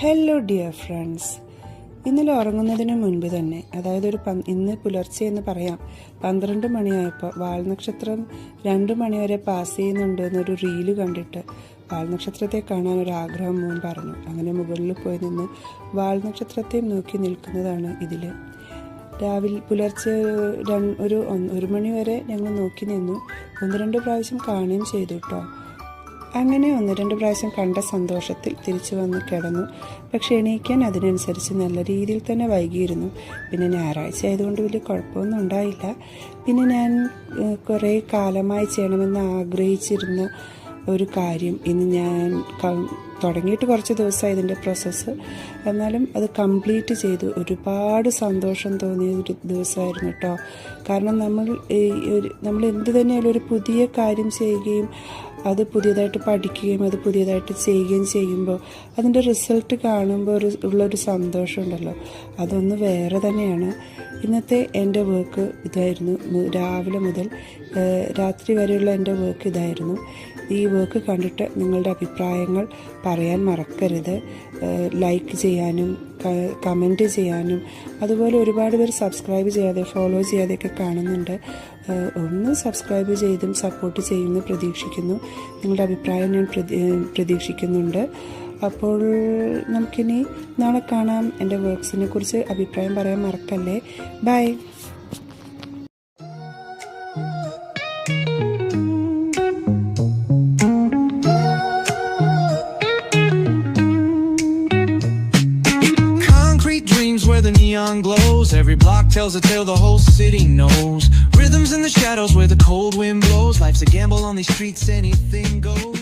Hello dear friends, ഇന്നലെ ഉറങ്ങുന്നതിന് മുൻപ് തന്നെ, അതായത് ഇന്ന് പുലർച്ചെ എന്ന് പറയാം, 12 മണിയായപ്പോൾ വാൽനക്ഷത്രം 2 മണിവരെ പാസ് ചെയ്യുന്നുണ്ട് എന്നൊരു റീല് കണ്ടിട്ട് വാൽനക്ഷത്രത്തെ കാണാൻ ഒരു ആഗ്രഹം മോൻ പറഞ്ഞു. അങ്ങനെ മുകളിൽ പോയി നിന്ന് വാൽനക്ഷത്രത്തെ നോക്കി നിൽക്കുന്നതാണ് ഇതിൽ. രാവിലെ പുലർച്ചെ ഒരു മണി വരെ ഞങ്ങൾ നോക്കി നിന്നു. 1-2 പ്രാവശ്യം കാണുകയും ചെയ്തു കേട്ടോ. അങ്ങനെ 1-2 പ്രാവശ്യം കണ്ട സന്തോഷത്തിൽ തിരിച്ചു വന്ന് കിടന്നു. പക്ഷെ എണീക്കാൻ അതിനനുസരിച്ച് നല്ല രീതിയിൽ തന്നെ വൈകിയിരുന്നു. പിന്നെ ഞായറാഴ്ച ആയതുകൊണ്ട് വലിയ കുഴപ്പമൊന്നും ഉണ്ടായില്ല. പിന്നെ ഞാൻ കുറേ കാലമായി ചെയ്യണമെന്ന് ആഗ്രഹിച്ചിരുന്ന ഒരു കാര്യം ഇന്ന് ഞാൻ തുടങ്ങിയിട്ട് കുറച്ച് ദിവസമായി ഇതിൻ്റെ പ്രോസസ്സ്. എന്നാലും അത് കംപ്ലീറ്റ് ചെയ്തു. ഒരുപാട് സന്തോഷം തോന്നിയ ഒരു ദിവസമായിരുന്നു കേട്ടോ. കാരണം നമ്മൾ എന്ത് തന്നെയായാലും ഒരു പുതിയ കാര്യം ചെയ്യുകയും അത് പുതിയതായിട്ട് പഠിക്കുകയും അത് പുതിയതായിട്ട് ചെയ്യുകയും ചെയ്യുമ്പോൾ അതിൻ്റെ റിസൾട്ട് കാണുമ്പോൾ ഉള്ളൊരു സന്തോഷമുണ്ടല്ലോ, അതൊന്ന് വേറെ തന്നെയാണ്. ഇന്നത്തെ എൻ്റെ വർക്ക് ഇതായിരുന്നു. രാവിലെ മുതൽ രാത്രി വരെയുള്ള എൻ്റെ വർക്ക് ഇതായിരുന്നു. ഈ വർക്ക് കണ്ടിട്ട് നിങ്ങളുടെ അഭിപ്രായങ്ങൾ പറയാൻ മറക്കരുത്. ലൈക്ക് ചെയ്യാനും കമൻറ്റ് ചെയ്യാനും, അതുപോലെ ഒരുപാട് പേര് സബ്സ്ക്രൈബ് ചെയ്യാതെ ഫോളോ ചെയ്യാതെയൊക്കെ കാണുന്നുണ്ട്. ഒന്ന് സബ്സ്ക്രൈബ് ചെയ്തും സപ്പോർട്ട് ചെയ്യുമെന്ന് പ്രതീക്ഷിക്കുന്നു. നിങ്ങളുടെ അഭിപ്രായം ഞാൻ പ്രതീക്ഷിക്കുന്നുണ്ട്. അപ്പോൾ നമുക്കിനി നാളെ കാണാം. എൻ്റെ വർക്ക്സിനെ കുറിച്ച് അഭിപ്രായം പറയാൻ മറക്കല്ലേ. By. Where the neon glows, every block tells a tale the whole city knows. Rhythms in the shadows where the cold wind blows. Life's a gamble on these streets, anything goes.